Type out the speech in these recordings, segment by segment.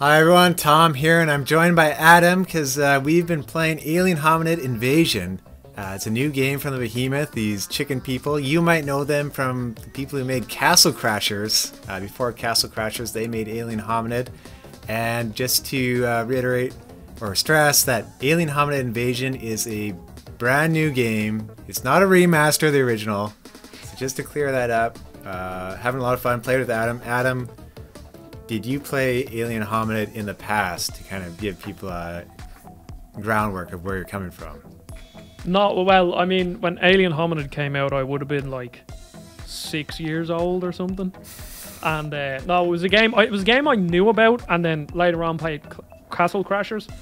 Hi everyone, Tom here, and I'm joined by Adam because we've been playing Alien Hominid Invasion. It's a new game from the Behemoth, these chicken people. You might know them from the people who made Castle Crashers. Before Castle Crashers, they made Alien Hominid. And just to reiterate or stress that Alien Hominid Invasion is a brand new game. It's not a remaster of the original. So just to clear that up, having a lot of fun, played with Adam. Adam, did you play Alien Hominid in the past to kind of give people a groundwork of where you're coming from? Not well. I mean, when Alien Hominid came out, I would have been like 6 years old or something. And no, it was a game. It was a game I knew about, and then later on played Castle Crashers.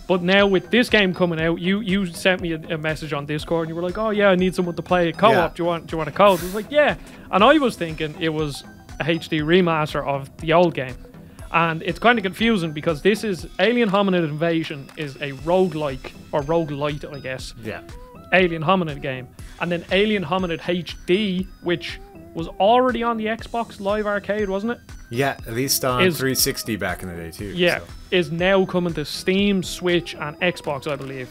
But now with this game coming out, you sent me a message on Discord, and you were like, "Oh yeah, I need someone to play co-op. Yeah. Do you want a code?" I was like, "Yeah." And I was thinking it was a HD remaster of the old game, and it's kind of confusing because this is Alien Hominid Invasion is a roguelike or roguelite, I guess. Yeah. Alien Hominid game, and then Alien Hominid HD, which was already on the Xbox Live Arcade, wasn't it? Yeah, at least on 360 back in the day too. Yeah, so. Is now coming to Steam, Switch, and Xbox, I believe.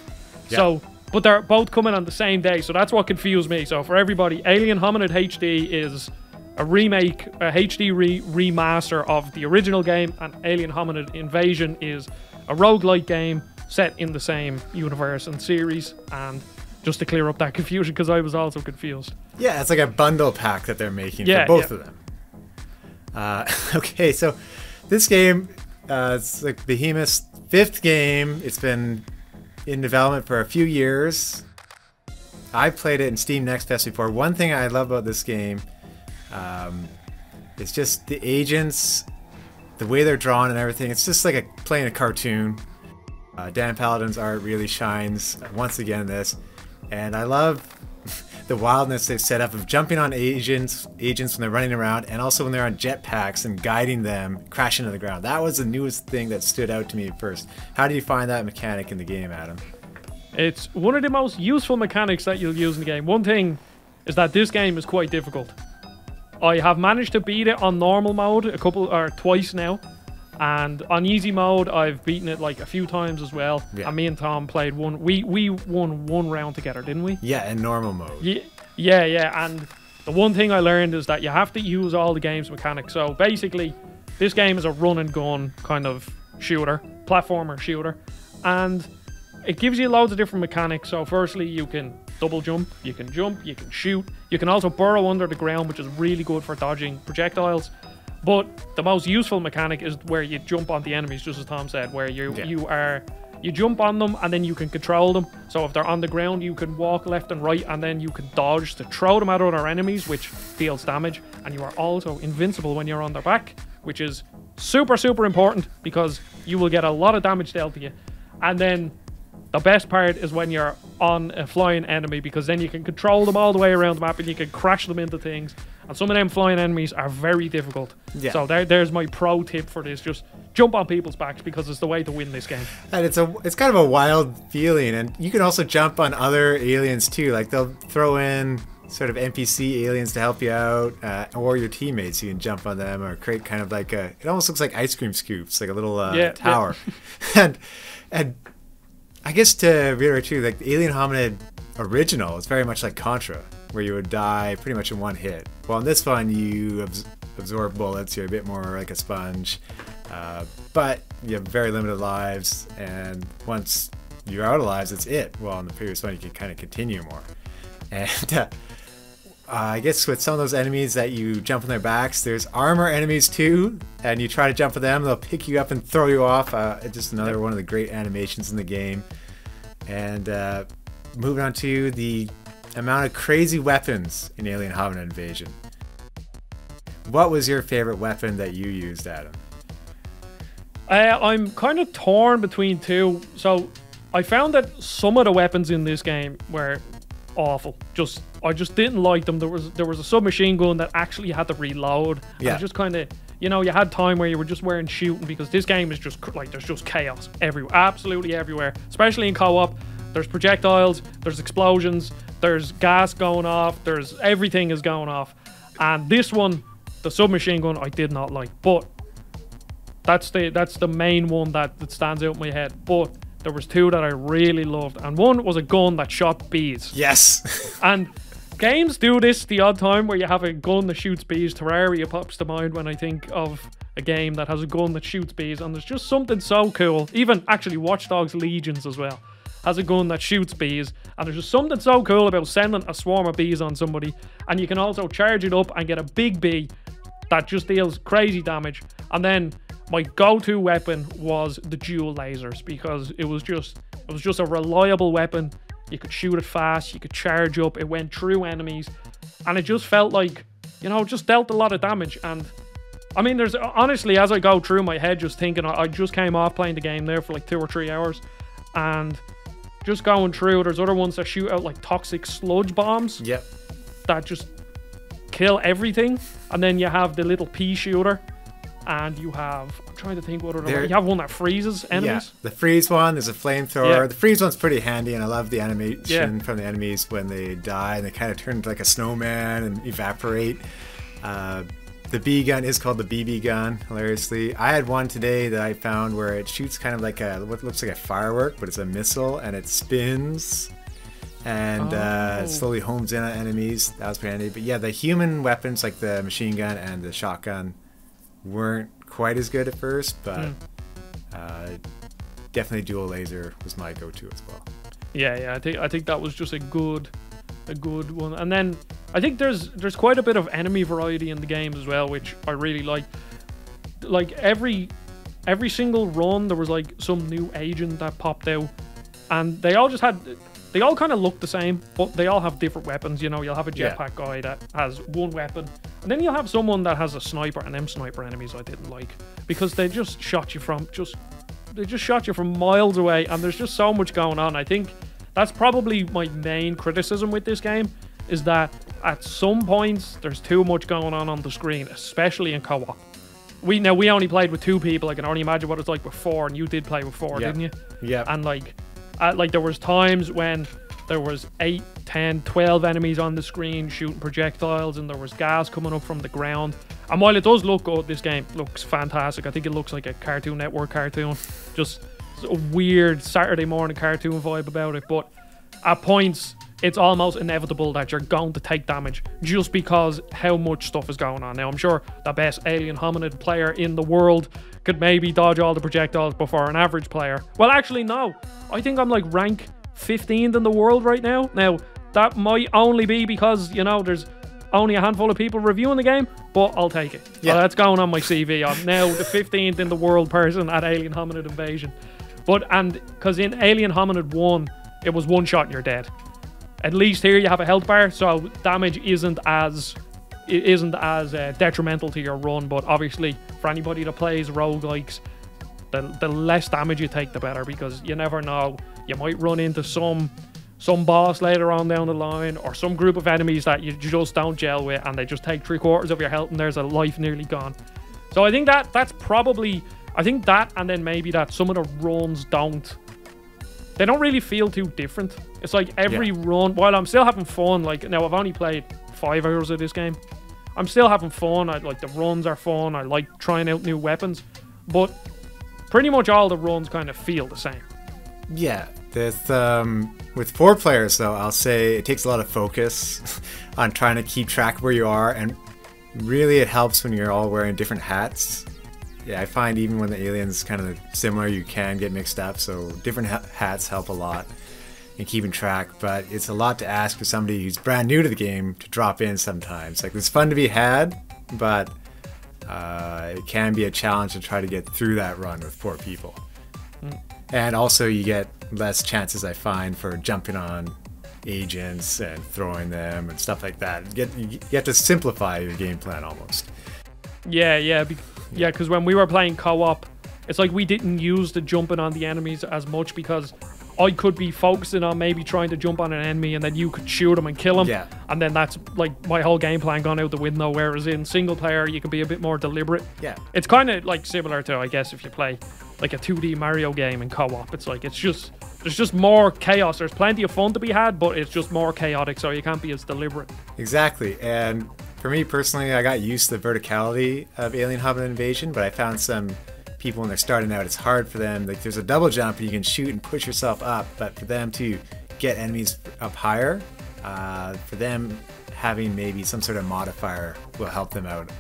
Yeah. So, but they're both coming on the same day, so that's what confused me. So for everybody, Alien Hominid HD is a remake, a HD remaster of the original game, and Alien Hominid Invasion is a roguelike game set in the same universe and series. And just to clear up that confusion, because I was also confused. Yeah, it's like a bundle pack that they're making for both of them. Okay, so this game, it's like Behemoth's 5th game. It's been in development for a few years. I played it in Steam Next Fest before. One thing I love about this game it's just the agents, the way they're drawn and everything. It's just like playing a cartoon. Dan Paladin's art really shines once again in this, and I love the wildness they've set up of jumping on agents when they're running around, and also when they're on jetpacks and guiding them, crashing to the ground. That was the newest thing that stood out to me at first. How do you find that mechanic in the game, Adam? It's one of the most useful mechanics that you'll use in the game. One thing is that this game is quite difficult. I have managed to beat it on normal mode twice now, and on easy mode I've beaten it like a few times as well. Yeah. And me and Tom played one. We won one round together, didn't we? Yeah, in normal mode. Yeah. And the one thing I learned is that you have to use all the game's mechanics. So basically, this game is a run and gun kind of platformer shooter, and it gives you loads of different mechanics. So firstly, you can double jump, you can shoot, you can also burrow under the ground, which is really good for dodging projectiles. But the most useful mechanic is where you jump on the enemies, just as Tom said, where you jump on them and then you can control them. So if they're on the ground, you can walk left and right, and then you can dodge to throw them at other enemies, which deals damage. And you are also invincible when you're on their back, which is super, super important because you will get a lot of damage dealt to you. And then the best part is when you're on a flying enemy, because then you can control them all the way around the map and you can crash them into things. And some of them flying enemies are very difficult. Yeah. So there's my pro tip for this. Just jump on people's backs because it's the way to win this game. And it's kind of a wild feeling. And you can also jump on other aliens too. Like they'll throw in sort of NPC aliens to help you out, or your teammates. You can jump on them or create kind of like it almost looks like ice cream scoops, like a little tower. Yeah. and I guess to reiterate too, like the Alien Hominid original, it's very much like Contra, where you would die pretty much in one hit. Well, in this one, you absorb bullets, you're a bit more like a sponge, but you have very limited lives, and once you're out of lives, it's it. Well, in the previous one, you can kind of continue more. And I guess with some of those enemies that you jump on their backs, there's armor enemies too, and you try to jump at them, they'll pick you up and throw you off. Just another one of the great animations in the game. And moving on to the amount of crazy weapons in Alien Hominid Invasion. What was your favorite weapon that you used, Adam? I'm kind of torn between two. So I found that some of the weapons in this game were awful. I just didn't like them. There was a submachine gun that actually had to reload. Yeah. Just kind of, you had time where you were just wearing shooting, because this game is just like there's just chaos everywhere, absolutely everywhere. Especially in co-op, there's projectiles, there's explosions, there's gas going off, everything is going off. And this one, the submachine gun, I did not like. But that's the main one that stands out in my head. But there was two that I really loved, and one was a gun that shot bees. Yes. And games do this the odd time where you have a gun that shoots bees. Terraria pops to mind when I think of a game that has a gun that shoots bees, and there's just something so cool. Even actually Watch Dogs Legions as well has a gun that shoots bees, and there's just something so cool about sending a swarm of bees on somebody, and you can also charge it up and get a big bee that just deals crazy damage. And then my go-to weapon was the dual lasers, because it was just a reliable weapon. You could shoot it fast, you could charge up, it went through enemies, and it just felt like, you know, just dealt a lot of damage. And I mean, there's honestly, as I go through my head just thinking, I just came off playing the game there for like 2 or 3 hours, and just going through, there's other ones that shoot out like toxic sludge bombs. Yep. That just kill everything. And then you have the little pea shooter, and you have, I'm trying to think what other one. You have one that freezes enemies. Yeah, the freeze one, there's a flamethrower. Yeah. The freeze one's pretty handy, and I love the animation from the enemies when they die and they kind of turn into like a snowman and evaporate. The bee gun is called the BB gun, hilariously. I had one today that I found where it shoots kind of like what looks like a firework, but it's a missile, and it spins and slowly homes in on enemies. That was pretty handy. But yeah, the human weapons like the machine gun and the shotgun weren't quite as good at first, but definitely dual laser was my go-to as well. Yeah, I think that was just a good one. And then I think there's quite a bit of enemy variety in the game as well, which I really like. Like every single run there was like some new agent that popped out, and they all kind of look the same, but they all have different weapons. You know, you'll have a jetpack guy that has one weapon, and then you'll have someone that has a sniper, and them sniper enemies I didn't like, because they just shot you from miles away, and there's just so much going on. I think that's probably my main criticism with this game, is that at some points there's too much going on the screen, especially in co-op. We only played with 2 people. I can only imagine what it's like with 4, and you did play with 4, didn't you? Yeah. And like there was times when there was 8, 10, 12 enemies on the screen shooting projectiles, and there was gas coming up from the ground. And while it does look good, this game looks fantastic. I think it looks like a Cartoon Network cartoon. Just a weird Saturday morning cartoon vibe about it. But at points, it's almost inevitable that you're going to take damage just because how much stuff is going on. Now, I'm sure the best Alien Hominid player in the world could maybe dodge all the projectiles before an average player. Well, actually, no. I think I'm like rank 15th in the world right now. Now, that might only be because, you know, there's only a handful of people reviewing the game, but I'll take it. Yeah. So that's going on my CV. I'm now the 15th in the world person at Alien Hominid Invasion. And because in Alien Hominid 1, it was one shot and you're dead. At least here you have a health bar, so damage isn't as detrimental to your run. But obviously, for anybody that plays roguelikes, the less damage you take, the better, because you never know. You might run into some boss later on down the line, or some group of enemies that you just don't gel with, and they just take 3/4 of your health, and there's a life nearly gone. So I think that's probably, I think that, and then maybe that some of the runs don't really feel too different. It's like every run, while I'm still having fun, like now I've only played 5 hours of this game, I'm still having fun. I like the runs are fun. I like trying out new weapons, but pretty much all the runs kind of feel the same. Yeah, with 4 players though, I'll say it takes a lot of focus on trying to keep track of where you are, and really it helps when you're all wearing different hats. Yeah, I find even when the aliens kind of similar, you can get mixed up, so different hats help a lot in keeping track. But it's a lot to ask for somebody who's brand new to the game to drop in sometimes. Like, it's fun to be had, but it can be a challenge to try to get through that run with 4 people. And also you get less chances, I find, for jumping on agents and throwing them and stuff like that. You have to simplify your game plan almost. Yeah, because when we were playing co-op, it's like we didn't use the jumping on the enemies as much, because I could be focusing on maybe trying to jump on an enemy, and then you could shoot him and kill him. Yeah. And then that's like my whole game plan gone out the window, whereas in single player, you can be a bit more deliberate. Yeah. It's kind of like similar to, I guess, if you play like a 2D Mario game in co-op. It's like, there's just more chaos. There's plenty of fun to be had, but it's just more chaotic, so you can't be as deliberate. Exactly. And for me personally, I got used to the verticality of Alien Hominid Invasion, but I found some people when they're starting out, it's hard for them. Like there's a double jump and you can shoot and push yourself up, but for them to get enemies up higher, for them having maybe some sort of modifier will help them out.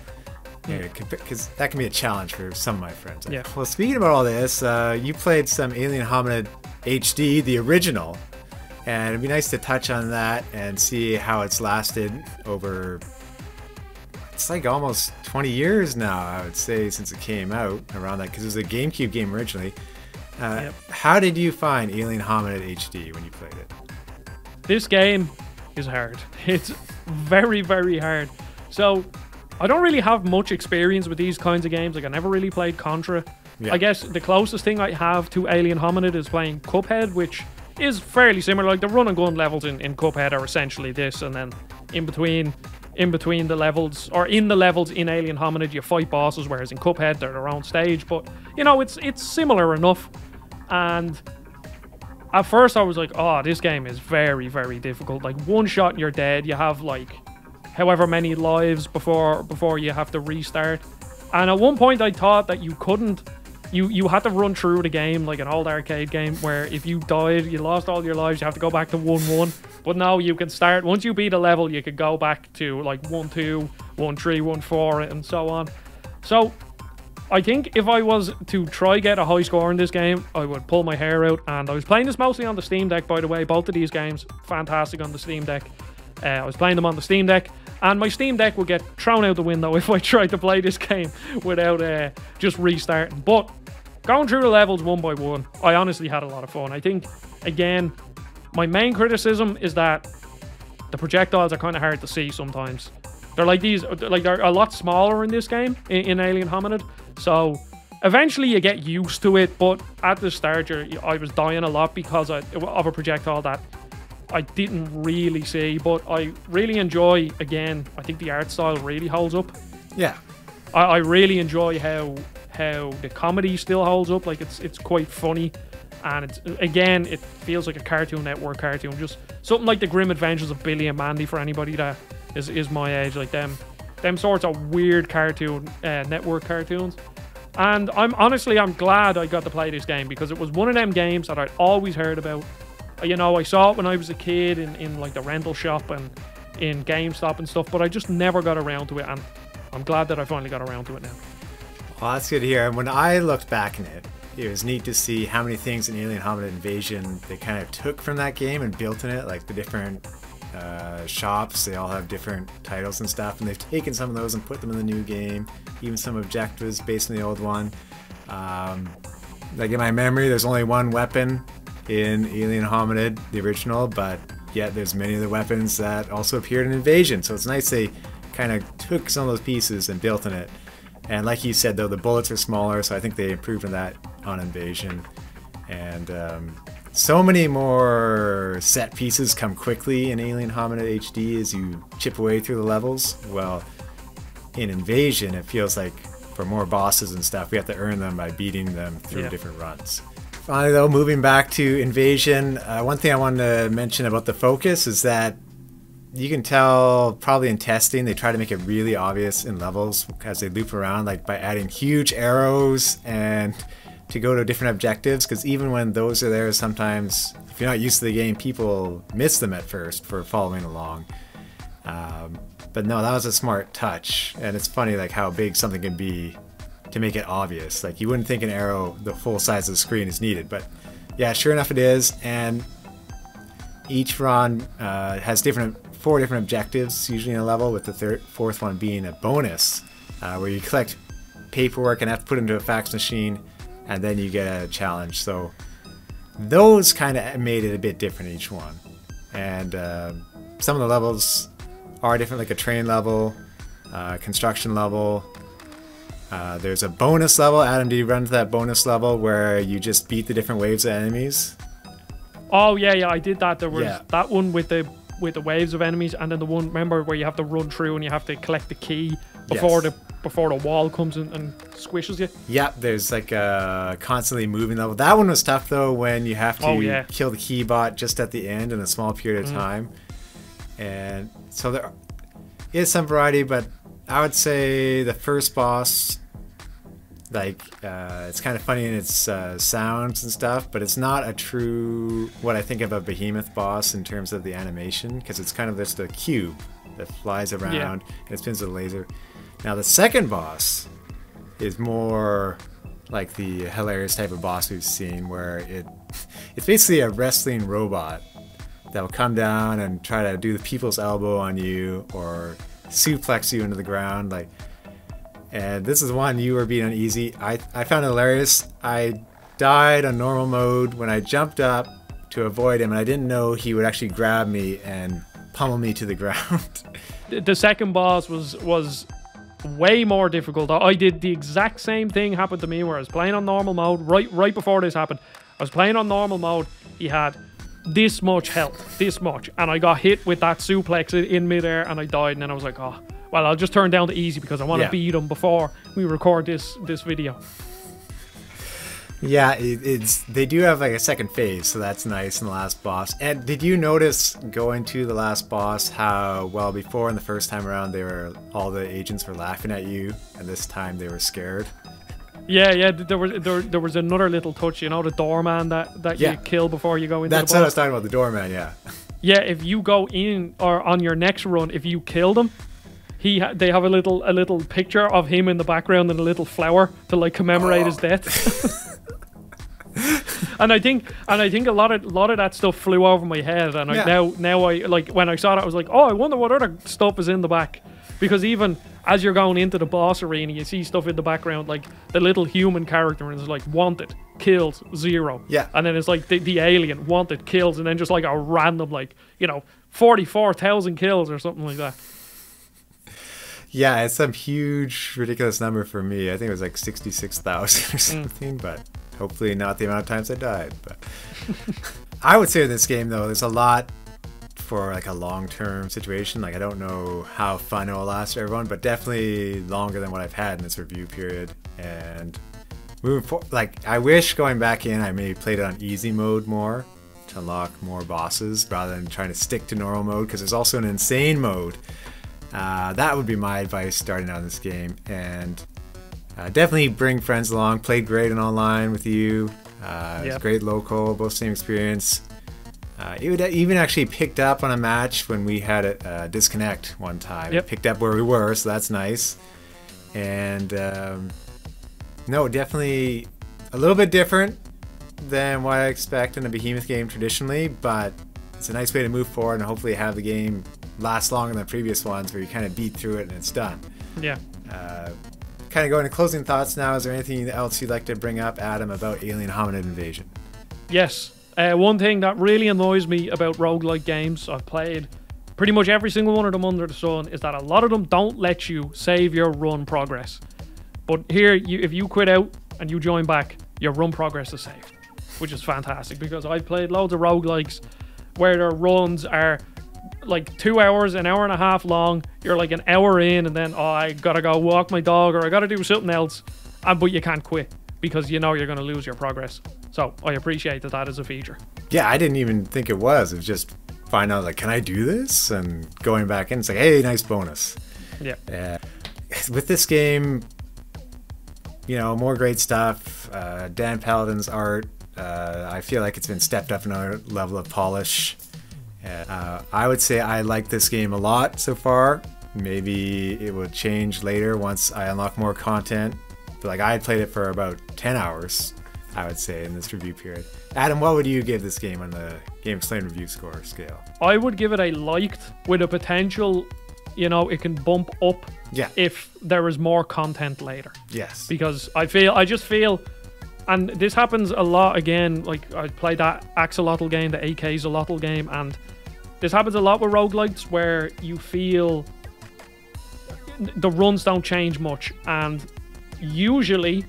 Because that can be a challenge for some of my friends. Yeah. Well, speaking about all this, you played some Alien Hominid HD, the original, and it'd be nice to touch on that and see how it's lasted over. It's like almost 20 years now, I would say, since it came out around that, because it was a GameCube game originally. How did you find Alien Hominid HD when you played it? This game is hard. It's very, very hard. So I don't really have much experience with these kinds of games. Like I never really played Contra. Yeah. I guess the closest thing I have to Alien Hominid is playing Cuphead, which is fairly similar. Like the run and gun levels in Cuphead are essentially this, and then in between the levels, or in the levels in Alien Hominid, you fight bosses, whereas in Cuphead they're their own stage. But you know, it's similar enough. And at first I was like, oh, this game is very, very difficult. Like one shot and you're dead. You have like however many lives before you have to restart. And at one point I thought that you couldn't, you had to run through the game like an old arcade game where if you died, you lost all your lives, you have to go back to 1-1. But now you can start, once you beat a level, you could go back to like 1-2, 1-3, 1-4 and so on. So I think if I was to try get a high score in this game, I would pull my hair out. And I was playing this mostly on the Steam Deck, by the way. Both of these games, fantastic on the Steam Deck. I was playing them on the Steam Deck, and my Steam Deck would get thrown out the window if I tried to play this game without just restarting. But going through the levels one by one, I honestly had a lot of fun. I think, again, my main criticism is that the projectiles are kind of hard to see sometimes. They're like these, like they're a lot smaller in this game, in Alien Hominid. So eventually you get used to it, but at the start I was dying a lot because of a projectile that I didn't really see. But I really enjoy, again, I think the art style really holds up. Yeah. I really enjoy how the comedy still holds up. Like it's quite funny, and it feels like a Cartoon Network cartoon, just something like the Grim Adventures of Billy and Mandy for anybody that is my age, like them sorts of weird Cartoon Network cartoons. And I'm glad I got to play this game, because it was one of them games that I'd always heard about. You know, I saw it when I was a kid in like the rental shop and in GameStop and stuff, but I just never got around to it, and I'm glad that I finally got around to it now. Well, that's good to hear. And when I looked back in it, it was neat to see how many things in Alien Hominid Invasion they kind of took from that game and built in it, like the different shops. They all have different titles and stuff, and they've taken some of those and put them in the new game, even some objectives based on the old one. Like in my memory, there's only one weapon in Alien Hominid, the original, but yet there's many of the weapons that also appeared in Invasion, so it's nice they kind of took some of those pieces and built in it. And like you said, though, the bullets are smaller, so I think they improved on that on Invasion. And so many more set pieces come quickly in Alien Hominid HD as you chip away through the levels. Well, in Invasion, it feels like for more bosses and stuff, we have to earn them by beating them through different runs. Finally, though, moving back to Invasion, one thing I wanted to mention about the focus is that you can tell probably in testing they try to make it really obvious in levels as they loop around, like by adding huge arrows and to go to different objectives, because even when those are there, sometimes if you're not used to the game, people miss them at first for following along. But no, that was a smart touch, and it's funny like how big something can be to make it obvious. Like you wouldn't think an arrow the full size of the screen is needed, but yeah, sure enough it is. And each run has 4 different objectives usually in a level, with the fourth one being a bonus where you collect paperwork and have to put it into a fax machine, and then you get a challenge. So those kind of made it a bit different each one. And some of the levels are different, like a train level, construction level. There's a bonus level. Adam, did you run to that bonus level where you just beat the different waves of enemies? Oh yeah, I did that. There was that one with the waves of enemies, and then the one, remember, where you have to run through and you have to collect the key before the wall comes in and squishes you. Yeah, there's like a constantly moving level. That one was tough though, when you have to kill the key bot just at the end in a small period of time. And so there is some variety, but I would say the first boss, Like, it's kind of funny in its sounds and stuff, but it's not a true, what I think of a Behemoth boss in terms of the animation, because it's kind of just a cube that flies around and it spins with a laser. Now the second boss is more like the hilarious type of boss we've seen, where it's basically a wrestling robot that will come down and try to do the people's elbow on you or suplex you into the ground. And this is one you were being uneasy. I found it hilarious. I died on normal mode when I jumped up to avoid him, and I didn't know he would actually grab me and pummel me to the ground. The second boss was way more difficult. I did the exact same thing happened to me where I was playing on normal mode right before this happened. I was playing on normal mode. He had this much health, this much, and I got hit with that suplex in midair and I died, and then I was like, oh, well, I'll just turn down to easy because I want to beat him before we record this video. Yeah, they do have like a second phase, so that's nice in the last boss. And did you notice going to the last boss how, well, before in the first time around all the agents were laughing at you, and this time they were scared? Yeah, there was another little touch, you know, the doorman that you kill before you go into the boss. That's what I was talking about, the doorman, yeah. Yeah, if you go in, or on your next run, if you kill them, they have a little picture of him in the background and a little flower to like commemorate his death. And I think a lot of that stuff flew over my head, and now I like, when I saw that I was like, oh, I wonder what other stuff is in the back, because even as you're going into the boss arena, you see stuff in the background, like the little human character, and it's like wanted, kills, 0. Yeah. And then it's like the alien, wanted, kills, and then just like a random, like, you know, 44,000 kills or something like that. Yeah, it's some huge, ridiculous number for me. I think it was like 66,000 or something, but hopefully not the amount of times I died. But I would say in this game, though, there's a lot for like a long-term situation. Like, I don't know how fun it will last for everyone, but definitely longer than what I've had in this review period. And moving forward, like, I wish going back in, I maybe played it on easy mode more to unlock more bosses rather than trying to stick to normal mode, because there's also an insane mode. That would be my advice starting out in this game. And definitely bring friends along. Played great in online with you. It was great local, both same experience. It even actually picked up on a match when we had it disconnect one time. It picked up where we were, so that's nice. And no, definitely a little bit different than what I expect in a Behemoth game traditionally, but it's a nice way to move forward and hopefully have the game last longer than previous ones where you kind of beat through it and it's done. Yeah. Kind of going to closing thoughts now. Is there anything else you'd like to bring up, Adam, about Alien Hominid Invasion? Yes. One thing that really annoys me about roguelike games, I've played pretty much every single one of them under the sun, is that a lot of them don't let you save your run progress. But here, if you quit out and you join back, your run progress is saved, which is fantastic, because I've played loads of roguelikes where their runs are like 2 hours, an hour and a half long. You're like an hour in, and then, oh, I gotta go walk my dog, or I gotta do something else, but you can't quit because you know you're gonna lose your progress. So I appreciate that is a feature. Yeah, I didn't even think it was. It was just find out, like, can I do this? And going back in, it's like, hey, nice bonus. Yeah. With this game, you know, more great stuff. Dan Paladin's art, I feel like it's been stepped up another level of polish. I would say I like this game a lot so far. Maybe it will change later once I unlock more content. But like, I had played it for about 10 hours, I would say, in this review period. Adam, what would you give this game on the GameXplain review score scale? I would give it a liked, with a potential, you know, it can bump up if there is more content later. Yes. Because I just feel, and this happens a lot again, like I played that Axolotl game, the AK Zolotl game, and this happens a lot with roguelites where you feel the runs don't change much, and usually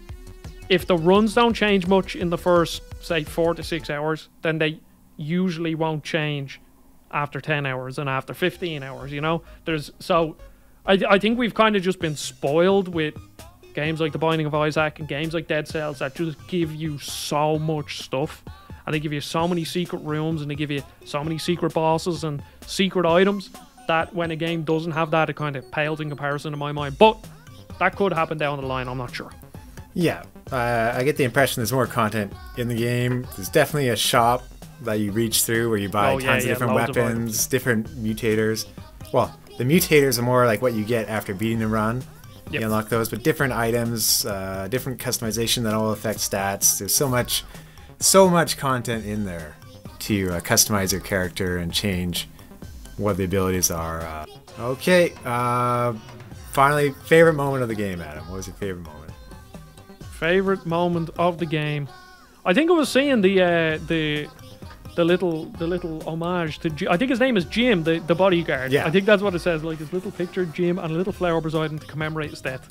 if the runs don't change much in the first, say, 4 to 6 hours, then they usually won't change after 10 hours and after 15 hours, you know? I think we've kind of just been spoiled with games like The Binding of Isaac and games like Dead Cells that just give you so much stuff, and they give you so many secret rooms, and they give you so many secret bosses and secret items, that when a game doesn't have that, it kind of pales in comparison in my mind. But that could happen down the line, I'm not sure. Yeah, I get the impression there's more content in the game. There's definitely a shop that you reach through where you buy tons of different weapons, different mutators. Well, the mutators are more like what you get after beating the run. You unlock those, but different items, different customization that all affect stats. There's so much content in there to customize your character and change what the abilities are. Okay, finally, favorite moment of the game, Adam. What was your favorite moment? Favorite moment of the game? I think I was seeing the little homage to I think his name is Jim, the bodyguard. Yeah. I think that's what it says, like his little picture, Jim, and a little flower beside him to commemorate his death.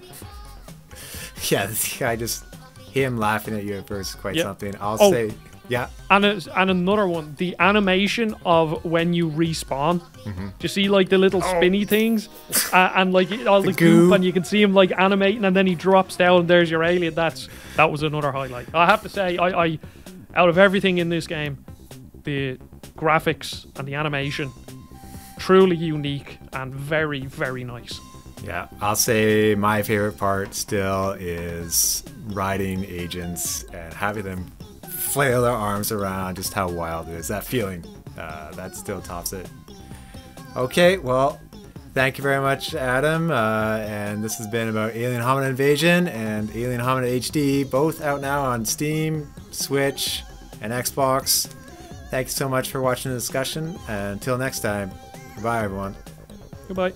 Yeah, this guy just him laughing at you at first is quite something. I'll say, yeah. And another one, the animation of when you respawn. Do you see like the little spinny things and like all the goop, and you can see him like animating, and then he drops down and there's your alien. That was another highlight. I have to say, I out of everything in this game, the graphics and the animation, truly unique and very, very nice. Yeah, I'll say my favorite part still is riding agents and having them flail their arms around, just how wild it is. That feeling, that still tops it. Okay, well, thank you very much, Adam. And this has been about Alien Hominid Invasion and Alien Hominid HD, both out now on Steam, Switch, and Xbox. Thanks so much for watching the discussion, and until next time, goodbye everyone. Goodbye.